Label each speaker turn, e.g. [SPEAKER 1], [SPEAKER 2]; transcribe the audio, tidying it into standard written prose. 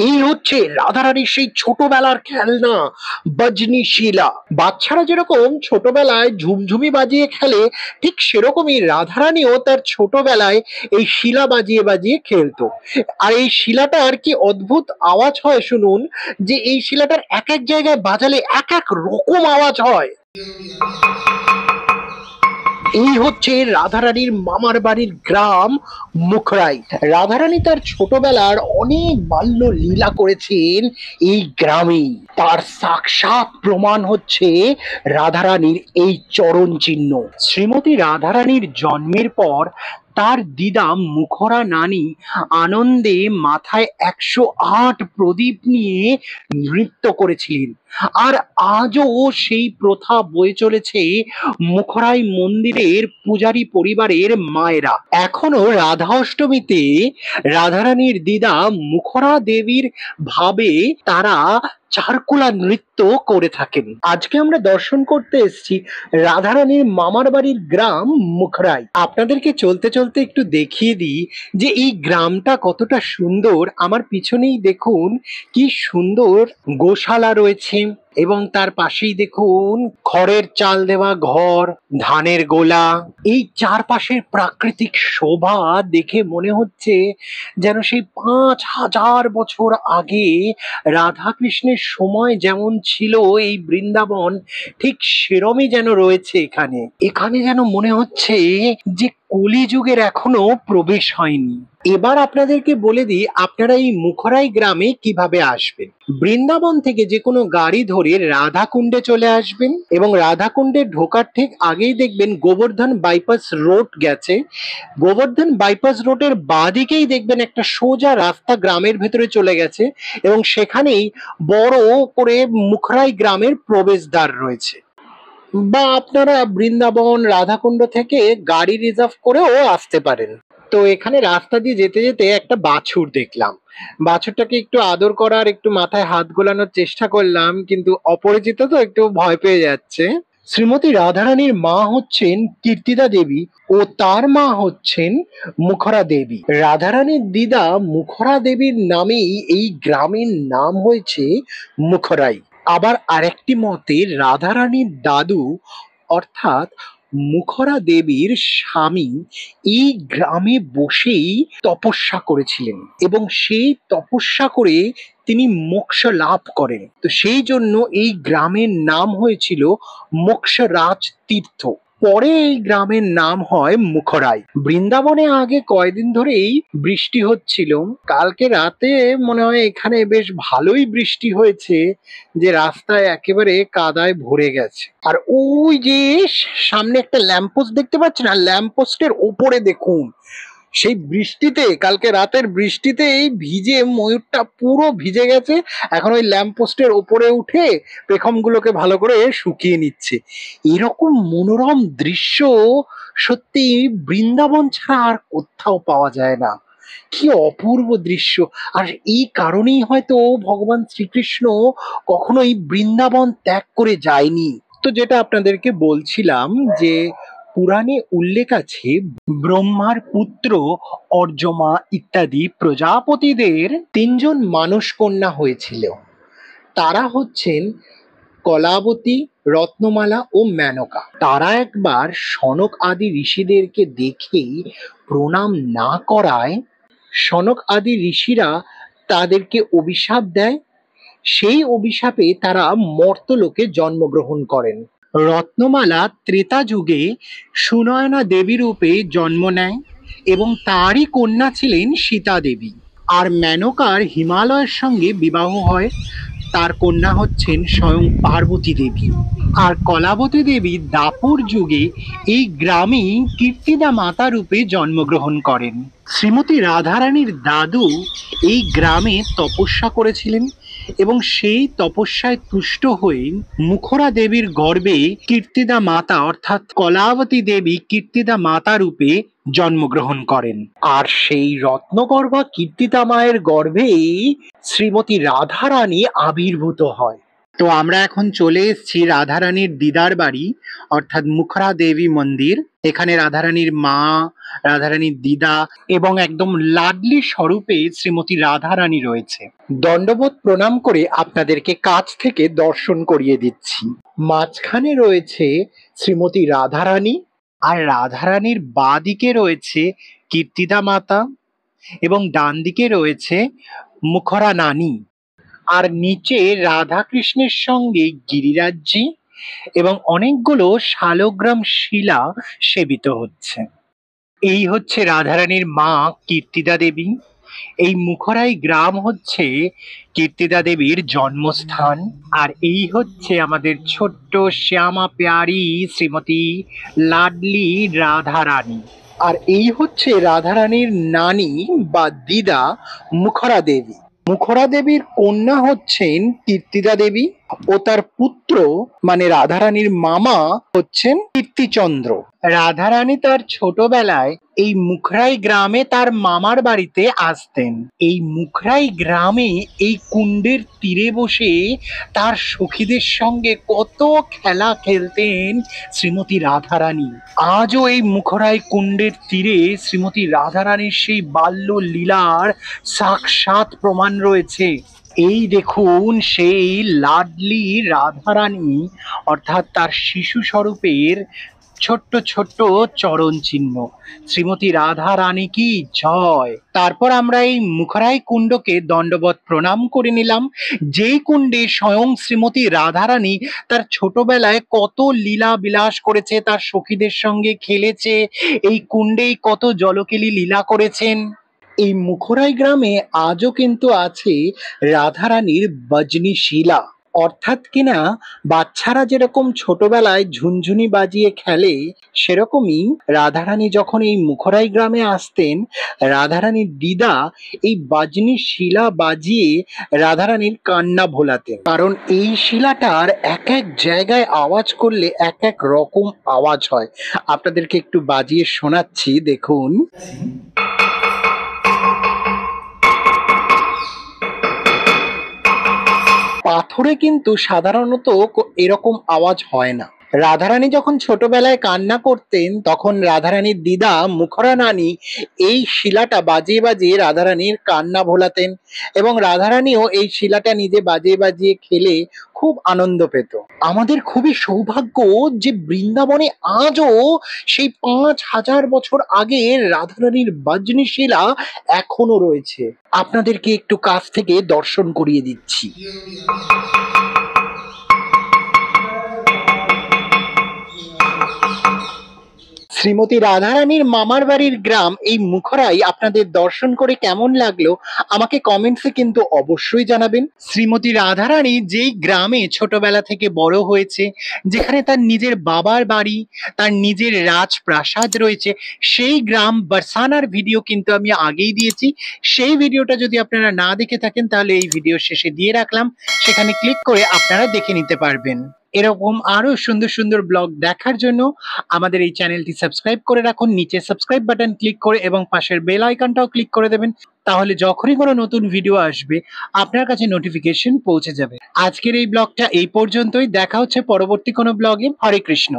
[SPEAKER 1] এই হচ্ছে রাধারানীর সেই ছোটবেলার খেলনা বজনি শিলা। বাচ্চারা যেরকম ছোটবেলায় ঝুমঝুমি বাজিয়ে খেলে, ঠিক সেরকমই রাধারানীও তার ছোটবেলায় এই শিলা বাজিয়ে বাজিয়ে খেলতো। আর এই শিলাটার কি অদ্ভুত আওয়াজ হয় শুনুন, যে এই শিলাটার এক এক জায়গায় বাজালে এক এক রকম আওয়াজ হয়। এই হচ্ছে রাধারানীর মামার বাড়ির গ্রাম মুখরাই। রাধারানী তার ছোটবেলার অনেক বাল্য লীলা করেছেন এই গ্রামেই। তার সাক্ষাৎ প্রমাণ হচ্ছে রাধারানীর এই চরণ চিহ্ন। শ্রীমতী রাধারানীর জন্মের পর তার দিদা মুখরা নানি আনন্দে মাথায় 108 প্রদীপ নিয়ে নৃত্য করেছিলেন। আর আজও সেই প্রথা বয়ে চলেছে মুখরাই মন্দিরের পূজারী পরিবারের মায়েরা। এখনো রাধা অষ্টমীতে রাধারানীর দিদা মুখরা দেবীর ভাবে তারা চারকুলা নৃত্য করে থাকেন। আজকে আমরা দর্শন করতে এসেছি রাধারানীর মামার বাড়ির গ্রাম মুখরাই। আপনাদেরকে চলতে চলতে একটু দেখিয়ে দিই যে এই গ্রামটা কতটা সুন্দর। আমার পিছনেই দেখুন কি সুন্দর গোশালা রয়েছে, এবং তার পাশেই দেখুন খড়ের চাল দেওয়া ঘর, ধানের গোলা। এই চারপাশের প্রাকৃতিক শোভা দেখে মনে হচ্ছে যেন সেই 5000 বছর আগে রাধা কৃষ্ণের সময় যেমন ছিল এই বৃন্দাবন, ঠিক সেরমই যেন রয়েছে এখানে। এখানে যেন মনে হচ্ছে যে কলিযুগের এখনো প্রবেশ হয়নি। এবার আপনাদেরকে বলে দিই আপনারা এই মুখরাই গ্রামে কিভাবে আসবেন। বৃন্দাবন থেকে যে কোনো গাড়ি ধরে রাধাকুণ্ডে চলে আসবেন, এবং রাধাকুণ্ডে ঢোকার ঠিক আগেই দেখবেন গোবর্ধন বাইপাস রোড গেছে। গোবর্ধন বাইপাস রোডের বাঁদিকেই দেখবেন একটা সোজা রাস্তা গ্রামের ভেতরে চলে গেছে, এবং সেখানেই বড় করে মুখরাই গ্রামের প্রবেশদ্বার রয়েছে। বা আপনারা বৃন্দাবন রাধাকুণ্ড থেকে গাড়ি রিজার্ভ করেও আসতে পারেন। তো এখানে রাস্তা দিয়ে যেতে যেতে একটা বাছুর দেখলাম। বাছুরটাকে একটু আদর করার, একটু মাথায় হাত গোলানোর চেষ্টা করলাম, কিন্তু অপরিচিত তো একটু ভয় পেয়ে যাচ্ছে। শ্রীমতী রাধারানীর মা হচ্ছেন কীর্তিদা দেবী, ও তার মা হচ্ছেন মুখরা দেবী। রাধারানীর দিদা মুখরা দেবীর নামেই এই গ্রামের নাম হয়েছে মুখরাই। আবার আরেকটি মতে রাধারানীর দাদু অর্থাৎ মুখরা দেবীর স্বামী এই গ্রামে বসেই তপস্যা করেছিলেন, এবং সেই তপস্যা করে তিনি মোক্ষ লাভ করেন। তো সেই জন্য এই গ্রামের নাম হয়েছিল মোক্ষরাজ তীর্থ। পরে এই গ্রামের নাম হয় মুখরাই। বৃন্দাবনে আগে কয়দিন ধরেই বৃষ্টি হচ্ছিল। কালকে রাতে মনে হয় এখানে বেশ ভালোই বৃষ্টি হয়েছে, যে রাস্তায় একেবারে কাদায় ভরে গেছে। আর ওই যে সামনে একটা ল্যাম্পপোস্ট দেখতে পাচ্ছেন, আর ল্যাম্পপোস্টের ওপরে দেখুন সেই বৃষ্টিতে, কালকে রাতের বৃষ্টিতে এই ভিজে ময়ূরটা পুরো ভিজে গেছে। এখন ওই ল্যাম্পপোস্টের ওপরে উঠে পেখমগুলোকে ভালো করে শুকিয়ে নিচ্ছে। এরকম মনোরম দৃশ্য সত্যি বৃন্দাবন ছাড়া আর কোথাও পাওয়া যায় না। কি অপূর্ব দৃশ্য! আর এই কারণেই হয়তো ভগবান শ্রীকৃষ্ণ কখনোই বৃন্দাবন ত্যাগ করে যায়নি। তো যেটা আপনাদেরকে বলছিলাম যে পুরাণে উল্লেখ আছে ব্রহ্মার পুত্র অর্যমা ইত্যাদি প্রজাপতিদের 3জন মানস কন্যা হয়েছিল। তারা হচ্ছেন কলাবতী, রত্নমালা ও মেনকা। তারা একবার সনক আদি ঋষিদেরকে দেখে প্রণাম না করায় সনক আদি ঋষিরা তাদেরকে অভিশাপ দেয়। সেই অভিশাপে তারা মর্তলোকে জন্মগ্রহণ করেন। রত্নমালা ত্রেতা যুগে সুনয়না দেবী রূপে জন্ম নেয়, এবং তারই কন্যা ছিলেন সীতা দেবী। আর মেনকার হিমালয়ের সঙ্গে বিবাহ হয়, তার কন্যা হচ্ছেন স্বয়ং পার্বতী দেবী। আর কলাবতী দেবী দাপর যুগে এই গ্রামেই কীর্তিদা মাতা রূপে জন্মগ্রহণ করেন। শ্রীমতী রাধারানীর দাদু এই গ্রামে তপস্যা করেছিলেন, এবং সেই তপস্যায় তুষ্ট হয়ে মুখরা দেবীর গর্ভে কীর্তিদা মাতা অর্থাৎ কলাবতী দেবী কীর্তিদা মাতা রূপে জন্মগ্রহণ করেন। আর সেই রত্নগর্ভা কীর্তিদা মায়ের গর্ভেই শ্রীমতী রাধারানী আবির্ভূত হয়। তো আমরা এখন চলে এসেছি রাধারানীর দিদার বাড়ি, অর্থাৎ মুখরা দেবী মন্দির। এখানে রাধারানীর মা, রাধারানীর দিদা এবং একদম লাডলি স্বরূপে শ্রীমতী রাধারানী রয়েছে। দণ্ডবোধ প্রণাম করে আপনাদেরকে কাছ থেকে দর্শন করিয়ে দিচ্ছি। মাঝখানে রয়েছে শ্রীমতী রাধারানী, আর রাধারানীর বাঁ দিকে রয়েছে কীর্তিদা মাতা এবং ডান দিকে রয়েছে মুখরা নানী। আর নিচে রাধা কৃষ্ণের সঙ্গে গিরিরাজজি এবং অনেকগুলো শালগ্রাম শিলা সেবিত হচ্ছে। এই হচ্ছে রাধারানীর মা কীর্তিদা দেবী। এই মুখরাই গ্রাম হচ্ছে কীর্তিদা দেবীর জন্মস্থান। আর এই হচ্ছে আমাদের ছোট্ট শ্যামা প্যারি শ্রীমতী লাডলি রাধারানী। আর এই হচ্ছে রাধারানীর নানী বা দিদা মুখরা দেবী। মুখরা দেবীর কন্যা হচ্ছেন কীর্তিদা দেবী ও তার পুত্র মানে রাধারানীর মামা হচ্ছেন কীর্তিচন্দ্র। রাধারানী তার ছোটবেলায় এই মুখরাই গ্রামে তার মামার বাড়িতে আসতেন। এই মুখরাই গ্রামে এই কুণ্ডের তীরে বসে তার সখীদের সঙ্গে কত খেলা খেলতেন শ্রীমতী রাধারানী। আজও এই মুখরাই কুণ্ডের তীরে শ্রীমতী রাধারানীর সেই বাল্য লীলার সাক্ষাৎ প্রমাণ রয়েছে। এই দেখুন সেই লাডলি রাধারানী, অর্থাৎ তার শিশু স্বরূপের ছোট্ট ছোট্ট চরণ চিহ্ন। শ্রীমতী রাধা রানী কি জয়। তারপর আমরা এই মুখরাই কুণ্ডকে দণ্ডবত প্রণাম করে নিলাম, যেই কুণ্ডে স্বয়ং শ্রীমতী রাধারানী তার ছোটবেলায় কত লীলা বিলাস করেছে, তার সখীদের সঙ্গে খেলেছে, এই কুণ্ডেই কত জলকেলী লীলা করেছেন। এই মুখরাই গ্রামে আজও কিন্তু আছে রাধারানীর বজনি শিলা, অর্থাৎ কিনা বাচ্চারা যেরকম ছোটবেলায় ঝুনঝুনি বাজিয়ে খেলে, সেরকমই রাধারানী যখন এই মুখরাই গ্রামে আসতেন, রাধারানীর দিদা এই বাজনি শিলা বাজিয়ে রাধারানীর কান্না ভোলাতেন। কারণ এই শিলাটার এক এক জায়গায় আওয়াজ করলে এক এক রকম আওয়াজ হয়। আপনাদেরকে একটু বাজিয়ে শোনাচ্ছি, দেখুন। পাথরে কিন্তু সাধারণত এরকম আওয়াজ হয় না। রাধারানী যখন ছোটবেলায় কান্না করতেন, তখন রাধারানীর দিদা মুখরা নানী এই শিলাটা বাজিয়ে বাজিয়ে রাধারানীর কান্না ভোলাতেন এবং রাধারানীও এই শিলাটা নিজে বাজিয়ে বাজিয়ে খেলে খুব আনন্দ পেত। আমাদের খুবই সৌভাগ্য যে বৃন্দাবনে আজও সেই 5000 বছর আগের রাধারানীর বাজনি শিলা এখনো রয়েছে। আপনাদেরকে একটু কাছ থেকে দর্শন করিয়ে দিচ্ছি। শ্রীমতী রাধারানীর মামার বাড়ির গ্রাম এই মুখরাই আপনাদের দর্শন করে কেমন লাগলো আমাকে কমেন্টসে কিন্তু অবশ্যই জানাবেন। শ্রীমতী রাধারানী যেই গ্রামে ছোটবেলা থেকে বড় হয়েছে, যেখানে তার নিজের বাবার বাড়ি, তার নিজের রাজপ্রাসাদ রয়েছে, সেই গ্রাম বারসানার ভিডিও কিন্তু আমি আগেই দিয়েছি। সেই ভিডিওটা যদি আপনারা না দেখে থাকেন তাহলে এই ভিডিও শেষে দিয়ে রাখলাম, সেখানে ক্লিক করে আপনারা দেখে নিতে পারবেন। এরকম আরো সুন্দর সুন্দর ব্লগ দেখার জন্য আমাদের এই চ্যানেলটি সাবস্ক্রাইব করে রাখুন, নিচে সাবস্ক্রাইব বাটন ক্লিক করে এবং পাশের বেল আইকনটাও ক্লিক করে দেবেন। তাহলে যখনই কোনো নতুন ভিডিও আসবে আপনার কাছে নোটিফিকেশন পৌঁছে যাবে। আজকের এই ব্লগটা এই পর্যন্তই, দেখা হচ্ছে পরবর্তী কোনো ব্লগে। হরে কৃষ্ণ।